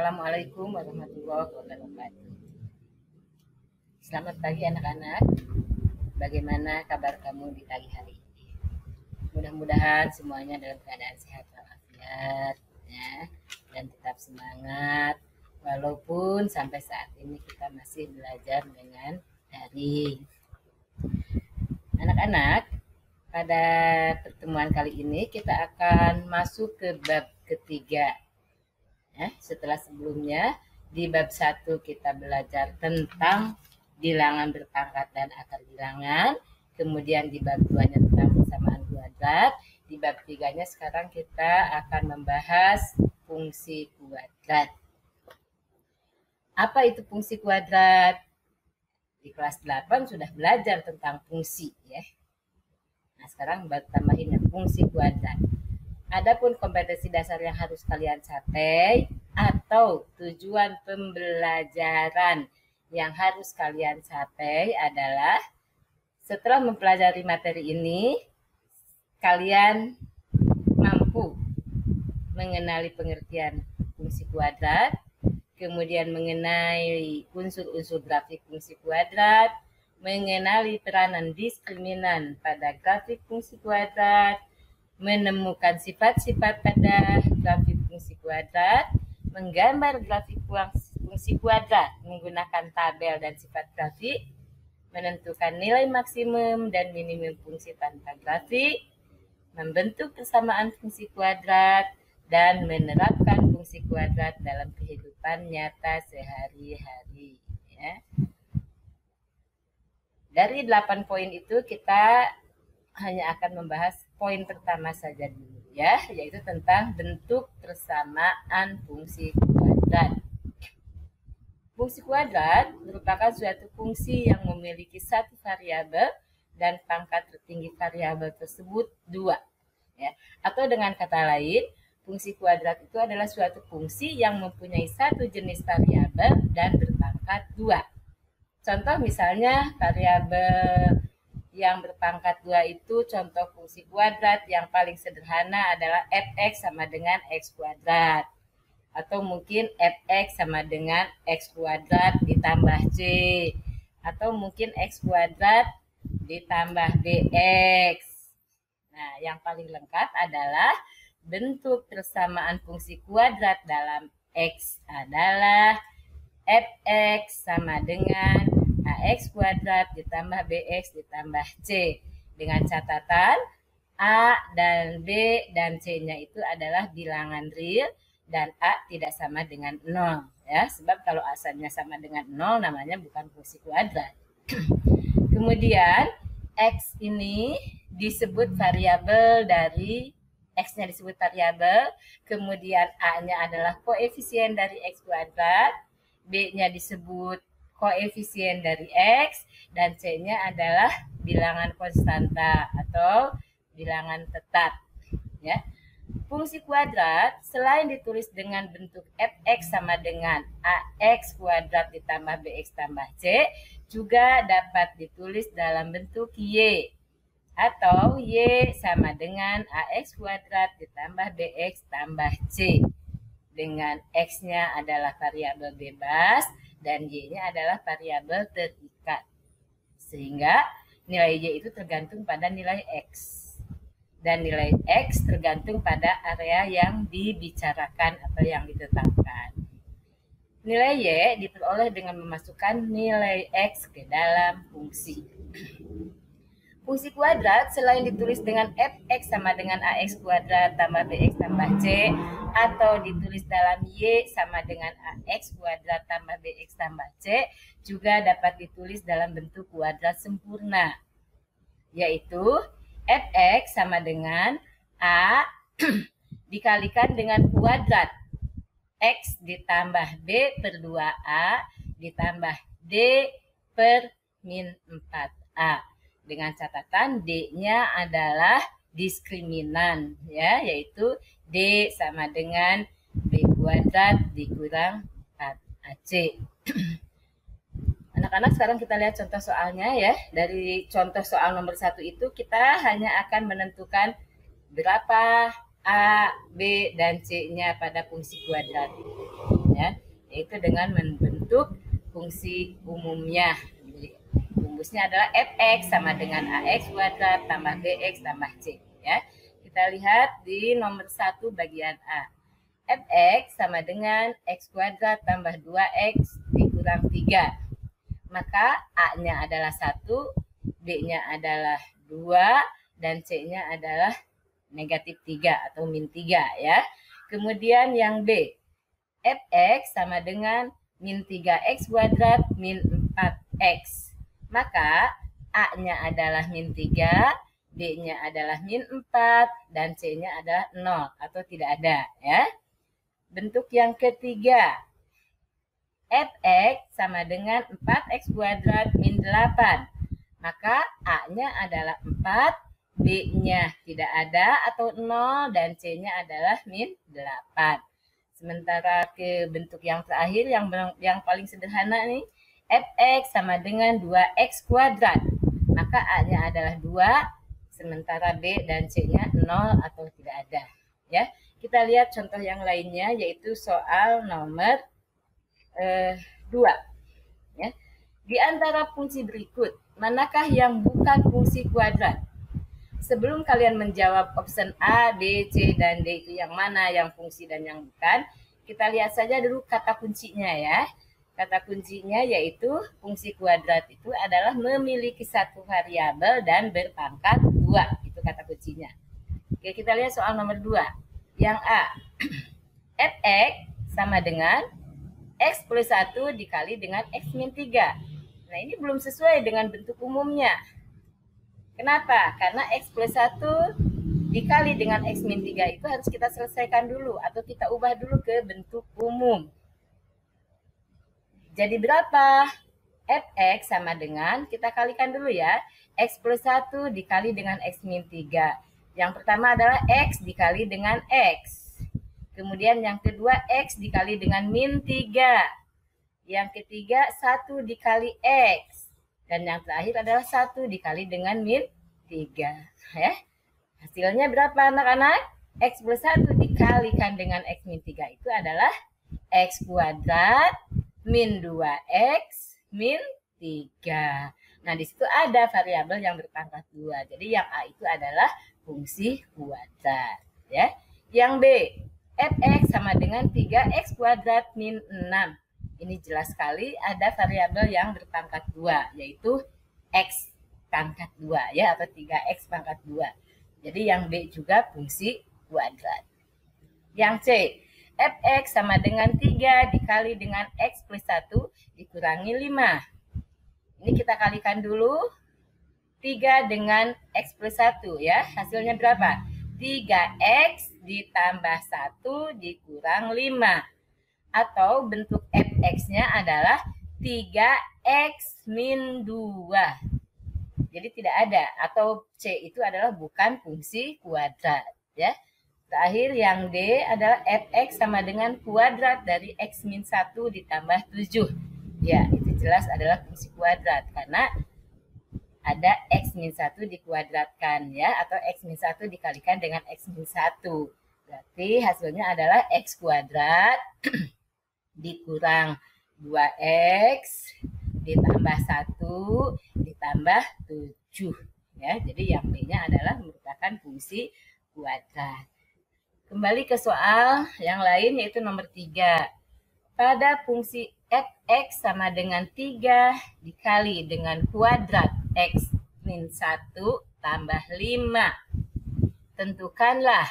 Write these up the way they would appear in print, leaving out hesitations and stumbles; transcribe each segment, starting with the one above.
Assalamualaikum warahmatullahi wabarakatuh. Selamat pagi anak-anak. Bagaimana kabar kamu di pagi hari ini? Mudah-mudahan semuanya dalam keadaan sehat walafiat ya, dan tetap semangat walaupun sampai saat ini kita masih belajar dengan daring. Anak-anak, pada pertemuan kali ini kita akan masuk ke bab ketiga. Ya, setelah sebelumnya di bab 1 kita belajar tentang bilangan berpangkat dan akar bilangan, kemudian di bab 2-nya tentang persamaan kuadrat, di bab 3-nya sekarang kita akan membahas fungsi kuadrat. Apa itu fungsi kuadrat? Di kelas 8 sudah belajar tentang fungsi ya. Nah, sekarang baru tambahin fungsi kuadrat. Adapun kompetensi dasar yang harus kalian capai atau tujuan pembelajaran yang harus kalian capai adalah setelah mempelajari materi ini, kalian mampu mengenali pengertian fungsi kuadrat, kemudian mengenai unsur-unsur grafik fungsi kuadrat, mengenali peranan diskriminan pada grafik fungsi kuadrat, menemukan sifat-sifat pada grafik fungsi kuadrat, menggambar grafik fungsi kuadrat menggunakan tabel dan sifat grafik, menentukan nilai maksimum dan minimum fungsi tanpa grafik, membentuk persamaan fungsi kuadrat, dan menerapkan fungsi kuadrat dalam kehidupan nyata sehari-hari. Ya. Dari 8 poin itu kita hanya akan membahas poin pertama saja dulu ya, yaitu tentang bentuk persamaan fungsi kuadrat. Fungsi kuadrat merupakan suatu fungsi yang memiliki satu variabel dan pangkat tertinggi variabel tersebut 2. Ya. Atau dengan kata lain, fungsi kuadrat itu adalah suatu fungsi yang mempunyai satu jenis variabel dan berpangkat 2. Contoh misalnya variabel yang berpangkat 2 itu contoh fungsi kuadrat yang paling sederhana adalah fx sama dengan x kuadrat. Atau mungkin fx sama dengan x kuadrat ditambah c. Atau mungkin x kuadrat ditambah bx. Nah, yang paling lengkap adalah bentuk persamaan fungsi kuadrat dalam x adalah fx sama dengan ax kuadrat ditambah bx ditambah c, dengan catatan a dan b dan c-nya itu adalah bilangan real dan a tidak sama dengan 0 ya, sebab kalau asalnya sama dengan 0 namanya bukan fungsi kuadrat. Kemudian x ini disebut variabel dari x-nya disebut variabel, kemudian a-nya adalah koefisien dari x kuadrat, b-nya disebut koefisien dari X, dan C-nya adalah bilangan konstanta atau bilangan tetap. Ya. Fungsi kuadrat selain ditulis dengan bentuk fx sama dengan ax kuadrat ditambah bx tambah c, juga dapat ditulis dalam bentuk y, atau y sama dengan ax kuadrat ditambah bx tambah c, dengan x-nya adalah variabel bebas dan y-nya adalah variabel terikat. Sehingga nilai y itu tergantung pada nilai x. Dan nilai x tergantung pada area yang dibicarakan atau yang ditetapkan. Nilai y diperoleh dengan memasukkan nilai x ke dalam fungsi. Fungsi kuadrat selain ditulis dengan fx sama dengan ax kuadrat tambah bx tambah c, atau ditulis dalam y sama dengan ax kuadrat tambah bx tambah c, juga dapat ditulis dalam bentuk kuadrat sempurna, yaitu fx sama dengan a dikalikan dengan kuadrat x ditambah b per 2a ditambah d per min 4a. Dengan catatan D-nya adalah diskriminan ya, yaitu D sama dengan B kuadrat dikurang 4AC. Anak-anak, sekarang kita lihat contoh soalnya ya. Dari contoh soal nomor 1 itu kita hanya akan menentukan berapa A, B, dan C-nya pada fungsi kuadrat. ya, yaitu dengan membentuk fungsi umumnya. Jadi, rumusnya adalah fx sama dengan ax kuadrat tambah bx tambah c ya. Kita lihat di nomor 1 bagian A. Fx sama dengan x kuadrat tambah 2x dikurang 3. Maka A-nya adalah 1, B-nya adalah 2, dan C-nya adalah negatif 3 atau min 3 ya. Kemudian yang B, fx sama dengan min 3x kuadrat min 4x. Maka A-nya adalah min 3, B-nya adalah min 4, dan C-nya adalah 0 atau tidak ada ya. Bentuk yang ketiga, fx sama dengan 4x kuadrat min 8. Maka A-nya adalah 4, B-nya tidak ada atau 0, dan C-nya adalah min 8. Sementara ke bentuk yang terakhir yang paling sederhana nih, fx sama dengan 2x kuadrat. Maka A-nya adalah 2, sementara B dan C-nya 0 atau tidak ada. Ya, kita lihat contoh yang lainnya, yaitu soal nomor 2. Ya. Di antara fungsi berikut, manakah yang bukan fungsi kuadrat? Sebelum kalian menjawab option A, B, C, dan D itu yang mana yang fungsi dan yang bukan, kita lihat saja dulu kata kuncinya ya. Kata kuncinya yaitu fungsi kuadrat itu adalah memiliki satu variabel dan berpangkat 2. Itu kata kuncinya. Oke, kita lihat soal nomor 2. Yang A, fx sama dengan x plus 1 dikali dengan x min 3. Nah, ini belum sesuai dengan bentuk umumnya. Kenapa? Karena x plus 1 dikali dengan x min 3 itu harus kita selesaikan dulu atau kita ubah dulu ke bentuk umum. Jadi berapa? Fx sama dengan, kita kalikan dulu ya, x plus 1 dikali dengan x min 3. Yang pertama adalah x dikali dengan x. Kemudian yang kedua x dikali dengan min 3. Yang ketiga 1 dikali x. Dan yang terakhir adalah 1 dikali dengan min 3. Ya. Hasilnya berapa anak-anak? X plus 1 dikalikan dengan x min 3 itu adalah x kuadrat min 2x min 3. Nah, di situ ada variabel yang berpangkat 2. Jadi yang A itu adalah fungsi kuadrat. Ya. Yang B, fx sama dengan 3x kuadrat min 6. Ini jelas sekali ada variabel yang berpangkat 2, yaitu x pangkat 2 ya, atau 3x pangkat 2. Jadi yang B juga fungsi kuadrat. Yang C, fx sama dengan 3 dikali dengan x plus 1 dikurangi 5. Ini kita kalikan dulu. 3 dengan x plus 1 ya. Hasilnya berapa? 3x ditambah 1 dikurang 5. Atau bentuk fx-nya adalah 3x min 2. Jadi tidak ada. Atau C itu adalah bukan fungsi kuadrat ya. Terakhir yang D adalah fx sama dengan kuadrat dari x min 1 ditambah 7. Ya, itu jelas adalah fungsi kuadrat karena ada x min 1 dikuadratkan ya, atau x min 1 dikalikan dengan x min 1. Berarti hasilnya adalah x kuadrat dikurang 2x ditambah 1 ditambah 7. Ya, jadi yang B-nya adalah merupakan fungsi kuadrat. Kembali ke soal yang lain yaitu nomor 3. Pada fungsi fx sama dengan 3 dikali dengan kuadrat x min 1 tambah 5. Tentukanlah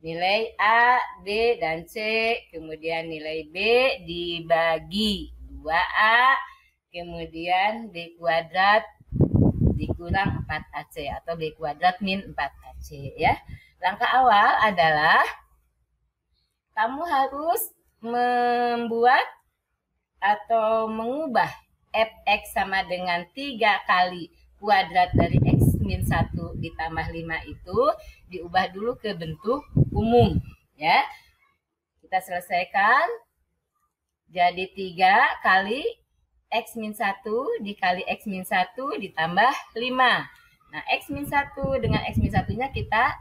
nilai A, B, dan C, kemudian nilai B dibagi 2A, kemudian B kuadrat dikurang 4AC atau B kuadrat min 4AC ya. Langkah awal adalah kamu harus membuat atau mengubah fx sama dengan 3 kali kuadrat dari x min 1 ditambah 5 itu diubah dulu ke bentuk umum ya. Kita selesaikan. Jadi 3 kali x min 1 dikali x min 1 ditambah 5. Nah, x min 1 dengan x min 1-nya kita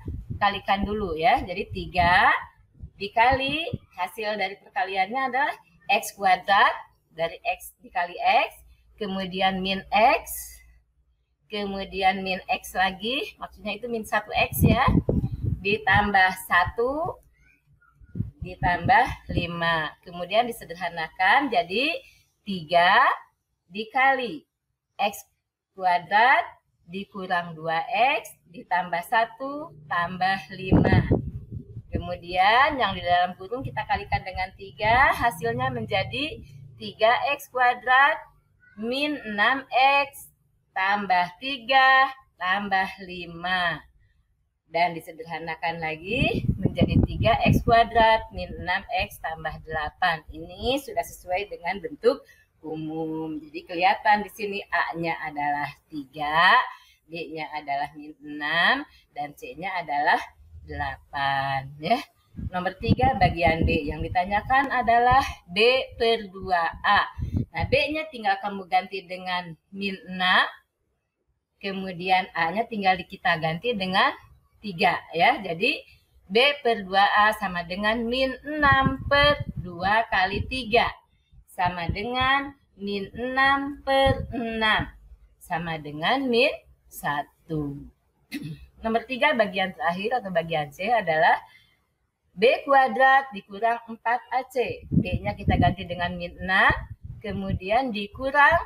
kalikan dulu ya. Jadi 3 dikali hasil dari perkaliannya adalah X kuadrat, dari X dikali X, kemudian min X, kemudian min X lagi, maksudnya itu min 1X ya, ditambah 1, ditambah 5. Kemudian disederhanakan jadi 3 dikali X kuadrat dikurang 2X ditambah 1 tambah 5. Kemudian yang di dalam kurung kita kalikan dengan 3, hasilnya menjadi 3X kuadrat min 6X tambah 3 tambah 5. Dan disederhanakan lagi menjadi 3X kuadrat min 6X tambah 8. Ini sudah sesuai dengan bentuk umum. Jadi kelihatan di sini A-nya adalah 3, D-nya adalah min 6, dan C-nya adalah 8 ya. Nomor 3 bagian D, yang ditanyakan adalah B per 2A. Nah, B-nya tinggal kamu ganti dengan min 6, kemudian A-nya tinggal kita ganti dengan 3 ya. Jadi B per 2A sama dengan min 6 per 2 kali 3 sama dengan min 6 per 6 sama dengan min 1. Nomor 3 bagian terakhir atau bagian C adalah B kuadrat dikurang 4AC. D-nya kita ganti dengan min 6, kemudian dikurang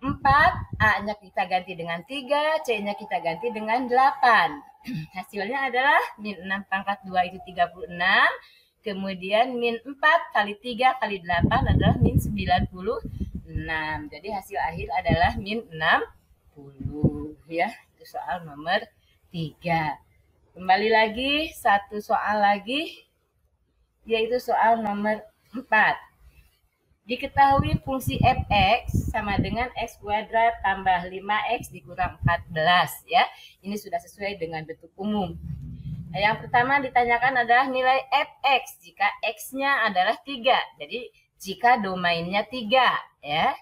4, A-nya kita ganti dengan 3, C-nya kita ganti dengan 8. Hasilnya adalah min 6 pangkat 2 itu 36, kemudian min 4 kali 3 kali 8 adalah min 96. Jadi hasil akhir adalah min 60 ya. Itu soal nomor 3. Kembali lagi, satu soal lagi, yaitu soal nomor 4. Diketahui fungsi fx sama dengan x kuadrat tambah 5x dikurang 14 ya. Ini sudah sesuai dengan bentuk umum. Nah, yang pertama ditanyakan adalah nilai fx jika x-nya adalah 3. Jadi jika domainnya 3 ya.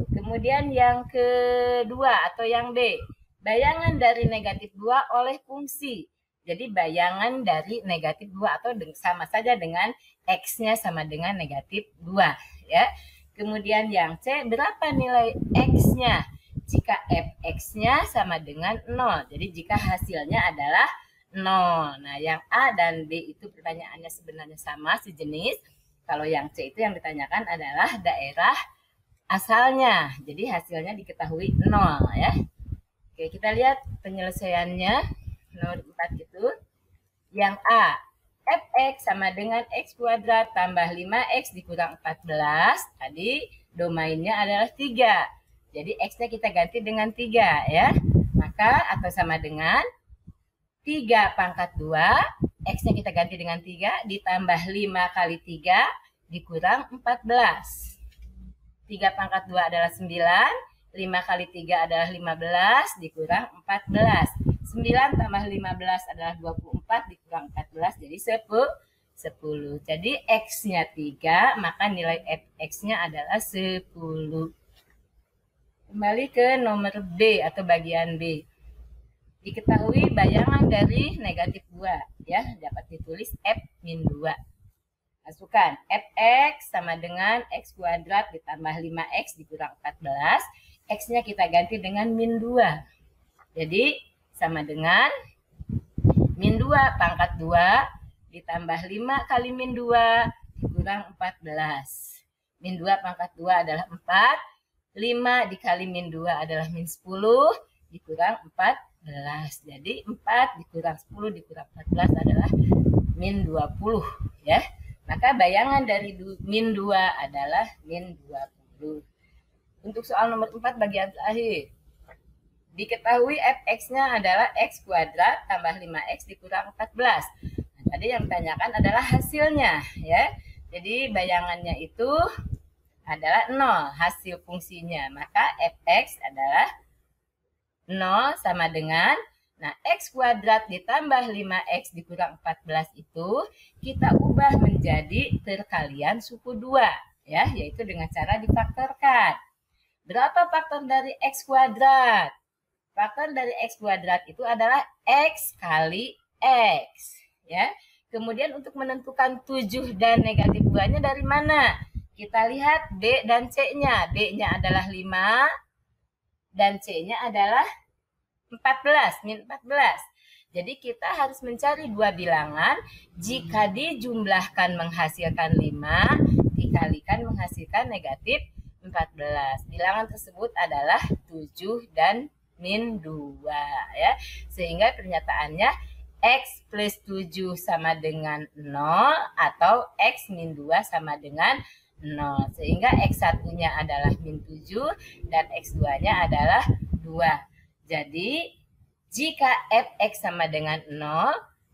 Kemudian yang kedua atau yang B, bayangan dari negatif 2 oleh fungsi. Jadi bayangan dari negatif 2 atau sama saja dengan X-nya sama dengan negatif 2 ya. Kemudian yang C, berapa nilai X-nya jika Fx-nya sama dengan 0. Jadi jika hasilnya adalah 0. Nah, yang A dan B itu pertanyaannya sebenarnya sama, sejenis. Kalau yang C itu yang ditanyakan adalah daerah asalnya. Jadi hasilnya diketahui 0 ya. Oke, kita lihat penyelesaiannya. Nomor 4 itu. Yang A, fx sama dengan x kuadrat tambah 5x dikurang 14. Tadi domainnya adalah 3. Jadi x-nya kita ganti dengan 3 ya. Maka atau sama dengan 3 pangkat 2. X-nya kita ganti dengan 3 ditambah 5 kali 3 dikurang 14. 3 pangkat 2 adalah 9. 5 kali 3 adalah 15 dikurang 14. 9 tambah 15 adalah 24 dikurang 14 jadi 10. Jadi X-nya 3, maka nilai Fx-nya adalah 10. Kembali ke nomor B atau bagian B. Diketahui bayangan dari negatif 2 ya, dapat ditulis F-2. Masukkan fx sama dengan x kuadrat ditambah 5x dikurang 14. X-nya kita ganti dengan min 2. Jadi sama dengan min 2 pangkat 2 ditambah 5 kali min 2 dikurang 14. Min 2 pangkat 2 adalah 4. 5 dikali min 2 adalah min 10 dikurang 14. Jadi 4 dikurang 10 dikurang 14 adalah min 20 ya. Maka bayangan dari min 2 adalah min 20. Untuk soal nomor 4 bagian terakhir. Diketahui fx-nya adalah x kuadrat tambah 5x dikurang 14. Nah, tadi yang ditanyakan adalah hasilnya ya. Jadi bayangannya itu adalah 0 hasil fungsinya. Maka fx adalah 0 sama dengan x kuadrat ditambah 5x dikurang 14 itu kita ubah menjadi perkalian suku 2 ya, yaitu dengan cara difaktorkan. Berapa faktor dari x kuadrat? Faktor dari x kuadrat itu adalah x kali x ya. Kemudian untuk menentukan 7 dan negatif 2-nya dari mana? Kita lihat D dan C-nya. D-nya adalah 5 dan C-nya adalah 14, min 14. Jadi kita harus mencari dua bilangan jika dijumlahkan menghasilkan 5, dikalikan menghasilkan negatif 14. Bilangan tersebut adalah 7 dan min 2 ya. Sehingga pernyataannya X plus 7 sama dengan 0 atau X min 2 sama dengan 0. Sehingga X1-nya adalah min 7 dan X2-nya adalah 2. Jadi, jika fx sama dengan 0,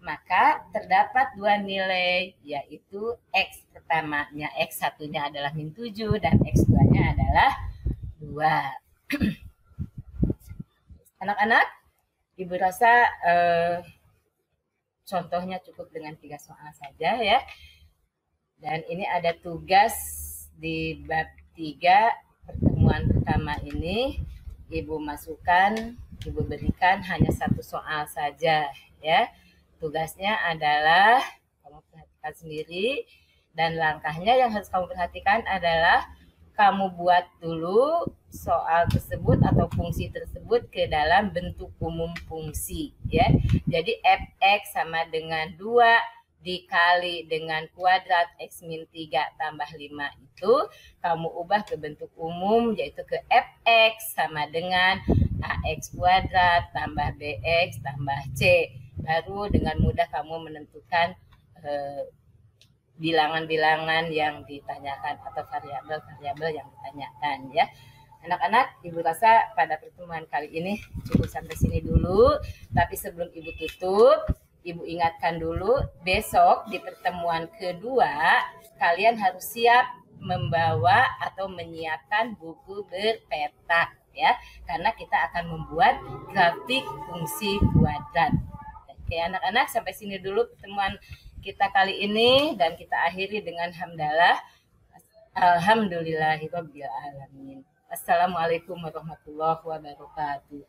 maka terdapat dua nilai, yaitu x pertamanya, x1-nya adalah min 7 dan x2-nya adalah 2. Anak-anak, Ibu rasa contohnya cukup dengan 3 soal saja ya. Dan ini ada tugas di bab 3 pertemuan pertama ini. Ibu masukkan, Ibu berikan hanya 1 soal saja ya. Tugasnya adalah kamu perhatikan sendiri dan langkahnya yang harus kamu perhatikan adalah kamu buat dulu soal tersebut atau fungsi tersebut ke dalam bentuk umum fungsi ya. Jadi fx sama dengan 2 dikali dengan kuadrat X min 3 tambah 5 itu kamu ubah ke bentuk umum, yaitu ke Fx sama dengan AX kuadrat tambah BX tambah C. Baru dengan mudah kamu menentukan bilangan-bilangan yang ditanyakan atau variabel-variabel yang ditanyakan ya. Anak-anak, Ibu rasa pada pertemuan kali ini cukup sampai sini dulu. Tapi sebelum Ibu tutup, Ibu ingatkan dulu, besok di pertemuan kedua, kalian harus siap membawa atau menyiapkan buku berpetak ya. Karena kita akan membuat grafik fungsi kuadrat. Oke anak-anak, sampai sini dulu pertemuan kita kali ini dan kita akhiri dengan hamdalah. Alhamdulillahirabbil alamin. Assalamualaikum warahmatullahi wabarakatuh.